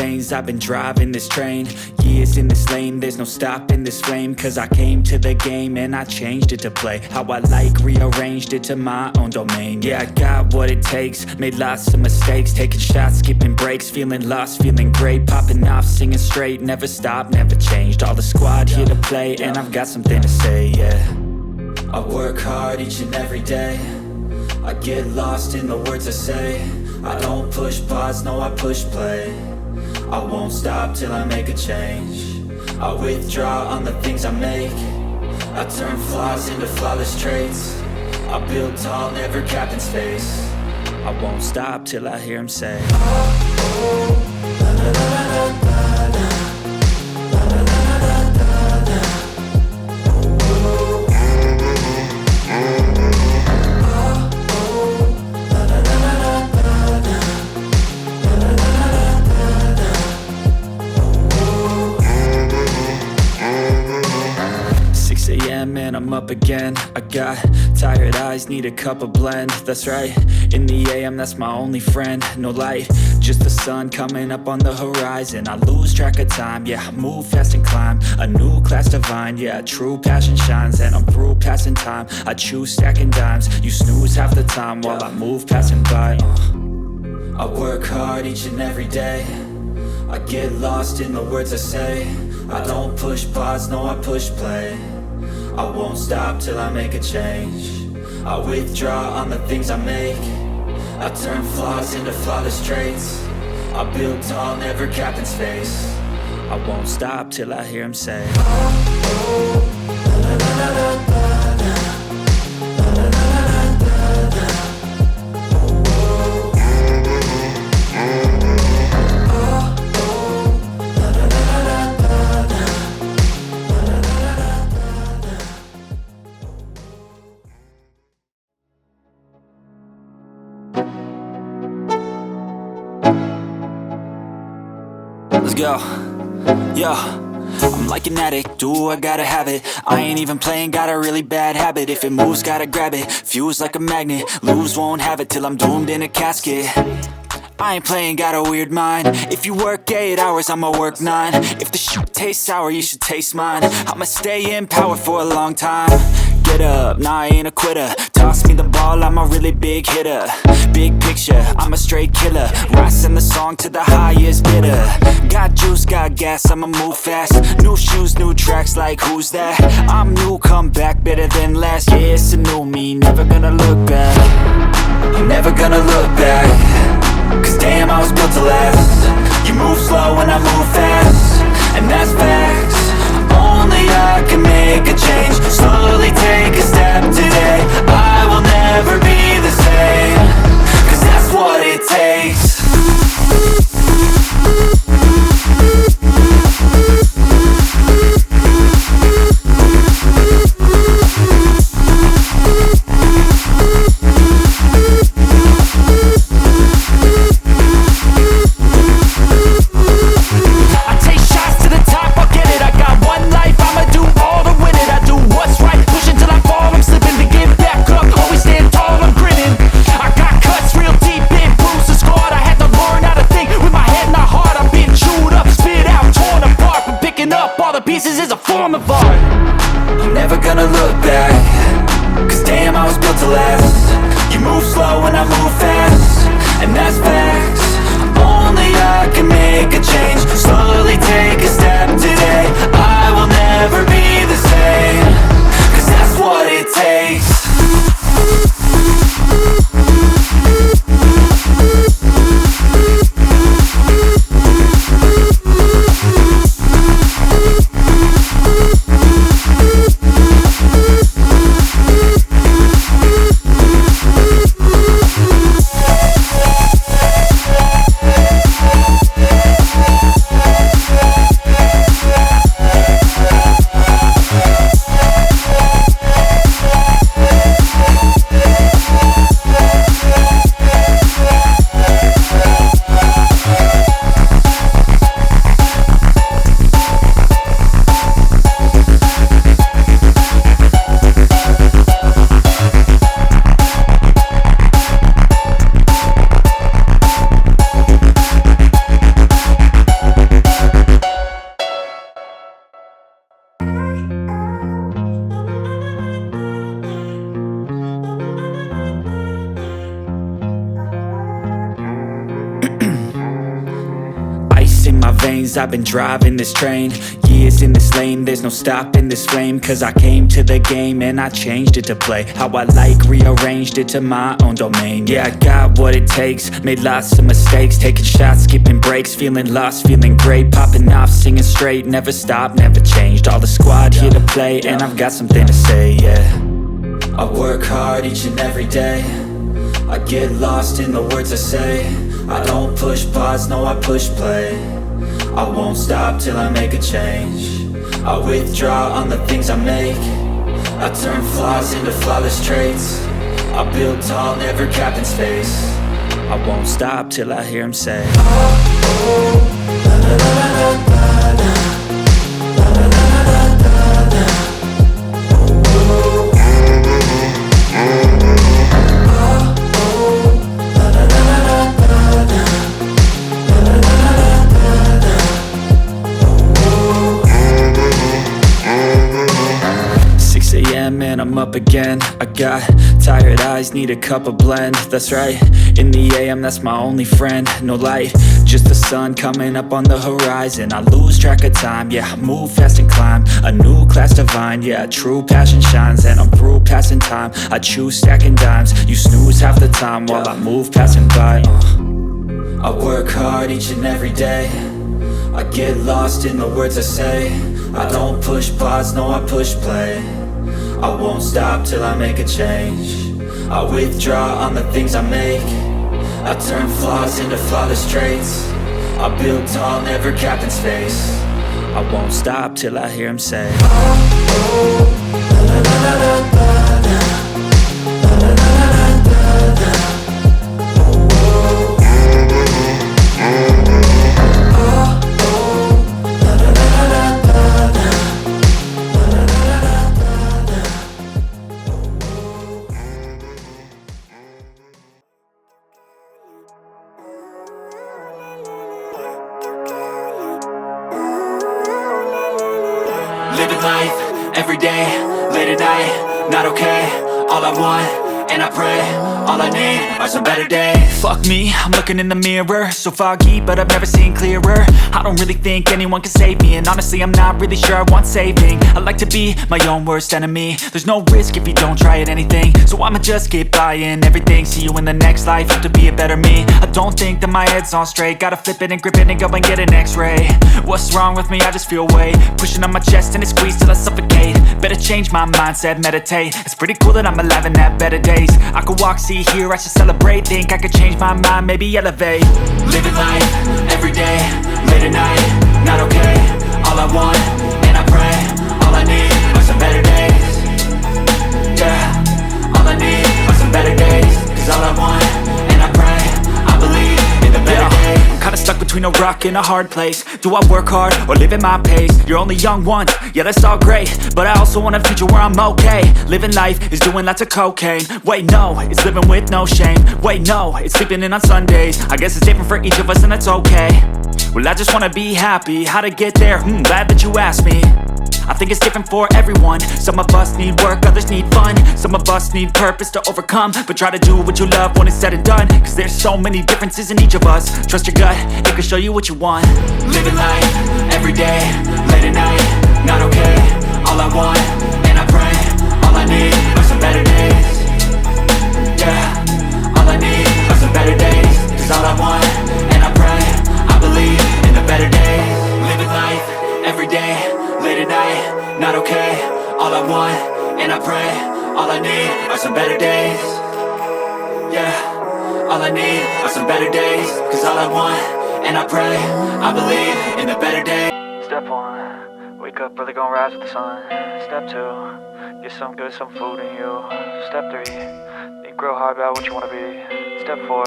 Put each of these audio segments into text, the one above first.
veins. I've been driving this train, years in this lane. There's no stopping this flame, cause I came to the game and I changed it to play how I like, rearranged it to my own domain. Yeah, I got what it takes, made lots of mistakes, taking shots, skipping breaks, feeling lost, feeling great, popping off, singing straight, never stopped, never changed. All the squad here to play, and I've got something to say, yeah. I work hard each and every day, I get lost in the words I say. I don't push pause, no I push play. I won't stop till I make a change. I withdraw on the things I make. I turn flaws into flawless traits. I build tall, never capped in space. I won't stop till I hear him say, oh, oh, la, la, la, la, la. And I'm up again. I got tired eyes, need a cup of blend. That's right, in the AM, that's my only friend. No light, just the sun coming up on the horizon. I lose track of time, yeah, I move fast and climb a new class divine, yeah, true passion shines. And I'm through passing time, I choose stacking dimes. You snooze half the time while I move passing by. I work hard each and every day, I get lost in the words I say. I don't push pause, no I push play. I won't stop till I make a change. I withdraw on the things I make. I turn flaws into flawless traits. I build tall, never capped in space. I won't stop till I hear him say, oh, oh, la, la, la, la, la. Let's go, yo. I'm like an addict, do I gotta have it. I ain't even playing, got a really bad habit. If it moves, gotta grab it, fuse like a magnet. Lose, won't have it till I'm doomed in a casket. I ain't playing, got a weird mind. If you work 8 hours, I'ma work 9. If the shoot tastes sour, you should taste mine. I'ma stay in power for a long time. Get up, nah I ain't a quitter. Toss me the ball, I'm a really big hitter. Big picture, I'm a straight killer. Rising the song to the highest bidder. Got juice, got gas, I'ma move fast. New shoes, new tracks, like who's that? I'm new, come back, better than last. Yeah, it's a new me, never gonna look back. I'm never gonna look back, cause damn I was built to last. You move slow and I move fast, and that's facts. Only I can make a change. Slowly take a step today. I will never be the same, cause that's what it takes. Pieces is a form of art. I'm never gonna look back, cause damn I was built to last. You move slow and I move fast, and that's facts. Only I can make a change. Slowly take a step today. I will never be the same, cause that's what it takes. lanes, I've been driving this train. Years in this lane, there's no stopping this flame. Cause I came to the game and I changed it to play how I like, rearranged it to my own domain. Yeah, I got what it takes, made lots of mistakes, taking shots, skipping breaks, feeling lost, feeling great, popping off, singing straight, never stopped, never changed. All the squad here to play and I've got something to say, yeah. I work hard each and every day, I get lost in the words I say. I don't push pause, no I push play. I won't stop till I make a change. I withdraw on the things I make. I turn flaws into flawless traits. I build tall, never capped in space. I won't stop till I hear him say, oh, oh, la la la la la la, la la la la la la, oh, oh. And I'm up again. I got tired eyes, need a cup of blend. That's right, in the AM, that's my only friend. No light, just the sun coming up on the horizon. I lose track of time, yeah, I move fast and climb a new class divine, yeah, true passion shines. And I'm through passing time, I choose stacking dimes. You snooze half the time while I move passing by. I work hard each and every day, I get lost in the words I say. I don't push pause, no I push play. I won't stop till I make a change. I withdraw on the things I make. I turn flaws into flawless traits. I build tall, never capped in space. I won't stop till I hear him say, oh, oh, la la la la la la, la la la la la la, oh, oh. Living life, every day, late at night, not okay. All I want, and I pray, all I need are some better days. Fuck me, I'm looking in the mirror, so foggy, but I've never seen clearer. I don't really think anyone can save me, and honestly I'm not really sure I want saving. I like to be my own worst enemy. There's no risk if you don't try at anything, so I'ma just get buying everything. See you in the next life, have to be a better me. I don't think that my head's on straight, gotta flip it and grip it and go and get an x-ray. What's wrong with me? I just feel weight pushing on my chest and it squeezes till I suffocate. Better change my mindset, meditate. It's pretty cool that I'm alive and have better days. I could walk, see, hear, I should celebrate. Think I could change my mind, maybe elevate. Living life, every day, late at night, not okay. All I want, and I pray, all I need are some better days. Yeah, all I need are some better days. Cause all I want, and I pray, I believe in the better days. I'm kinda stuck between a rock and a hard place. Do I work hard or live at my pace? You're only young once, yeah that's all great, but I also want a future where I'm okay. Living life is doing lots of cocaine. Wait no, it's living with no shame. Wait no, it's sleeping in on Sundays. I guess it's different for each of us and that's okay. Well I just wanna be happy, how to get there? Glad that you asked me. I think it's different for everyone. Some of us need work, others need fun. Some of us need purpose to overcome. But try to do what you love when it's said and done. Cause there's so many differences in each of us. Trust your gut, it can show you what you want. Living life, every day, late at night, not okay. All I want, and I pray, all I need are some better days. Yeah, all I need are some better days. Cause all I want, and I pray, I believe in the better days. Living life, every day, late at night, not okay. All I want, and I pray, all I need are some better days. Yeah, all I need are some better days. Cause all I want, and I pray, I believe in the better days. Step 1, wake up early, gonna rise with the sun. Step 2, get some good, some food in you. Step 3, think real hard about what you wanna be. Step 4,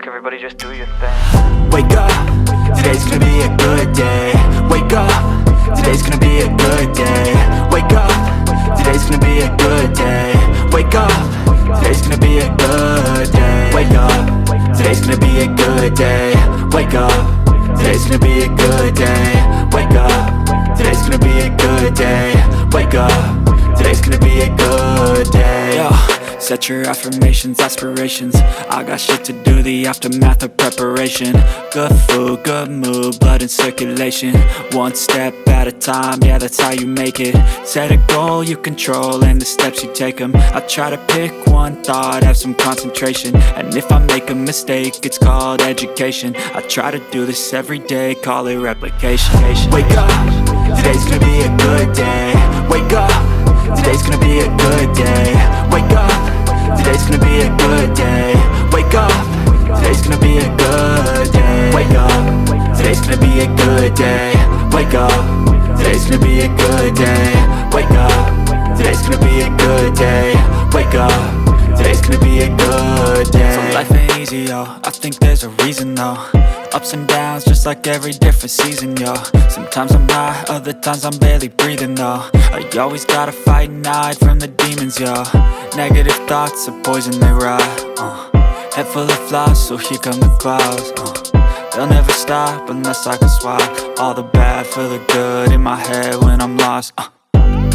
everybody just do your thing. Wake up, today's gonna be a good day. Wake up, today's gonna be a good day. Wake up, today's gonna be a good day. Wake up, today's gonna be a good day. Wake up, today's gonna be a good day. Wake up, today's gonna be a good day. Wake up, today's gonna be a good day. Wake up, today's gonna be a good day. Yo, Set your affirmations, aspirations. I got shit to do, the aftermath of preparation. Good food, good mood, blood in circulation. One step at a time, yeah, that's how you make it. Set a goal you control and the steps you take them. I try to pick one thought, have some concentration. And if I make a mistake, it's called education. I try to do this every day, call it replication. Wake up, today's gonna be a good day. Wake up, today's gonna be a good day. Wake up, today's gonna be a good day. Wake up, today's gonna be a good day. Wake up, today's gonna be a good day. Wake up, today's gonna be a good day. Wake up, today's gonna be a good day. Wake up, today's gonna be a good day. So life ain't easy, yo, I think there's a reason though. Ups and downs, just like every different season, yo. Sometimes I'm high, other times I'm barely breathing, though. I always gotta fight and hide from the demons, yo. Negative thoughts are poison, they rot. Head full of flies, so here come the clouds. They'll never stop unless I can swap all the bad for the good in my head when I'm lost.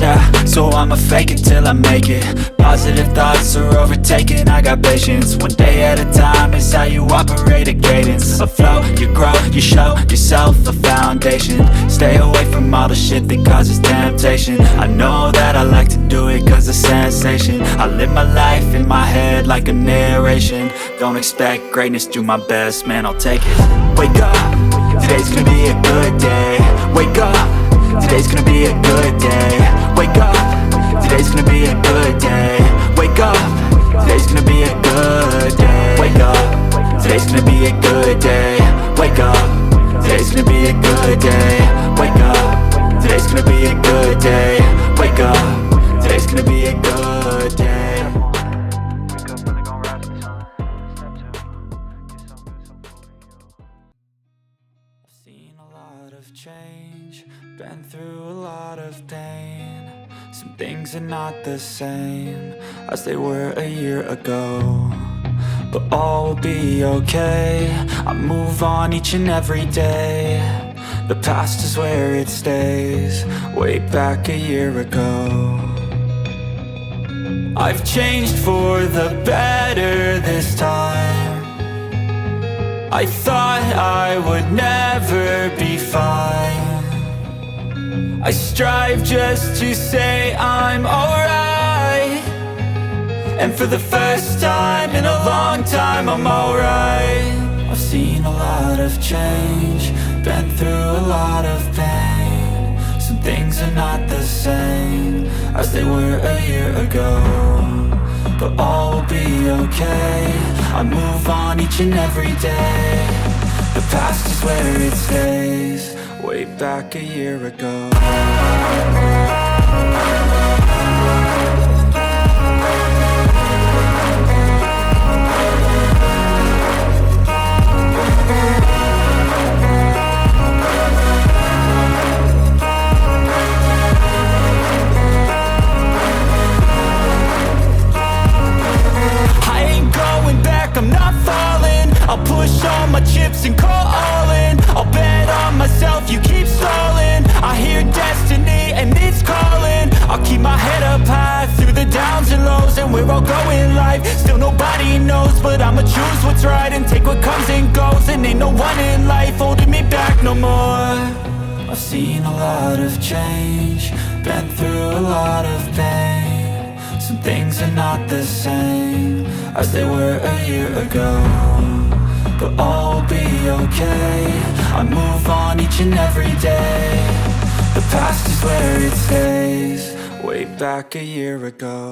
Yeah, so I'ma fake it till I make it. Positive thoughts are overtaken, I got patience. One day at a time is how you operate a cadence. A flow, you grow, you show yourself a foundation. Stay away from all the shit that causes temptation. I know that I like to do it cause it's sensation. I live my life in my head like a narration. Don't expect greatness, do my best, man, I'll take it. Wake up, today's gonna be a good day. Wake up, today's gonna be a good day. Wake up, today's gonna be a good day. Wake up, today's gonna be a good day. Wake up, today's gonna be a good day. Wake up, today's gonna be a good day. Wake up, today's gonna be a good day. Wake up, today's gonna be a good day. I've seen a lot of change, been through a lot of pain. Some things are not the same as they were a year ago, but all will be okay. I move on each and every day. The past is where it stays, way back a year ago. I've changed for the better this time. I thought I would never be fine. I strive just to say I'm alright. And for the first time in a long time I'm alright. I've seen a lot of change, been through a lot of pain. Some things are not the same as they were a year ago, but all will be okay. I move on each and every day. The past is where it stays, way back a year ago. I'm not falling. I'll push all my chips and call all in. I'll bet on myself, you keep stalling. I hear destiny and it's calling. I'll keep my head up high through the downs and lows. And we're all going live, still nobody knows. But I'ma choose what's right and take what comes and goes. And ain't no one in life holding me back no more. I've seen a lot of change, been through a lot of pain. Some things are not the same as they were a year ago, but all will be okay. I move on each and every day. The past is where it stays, way back a year ago.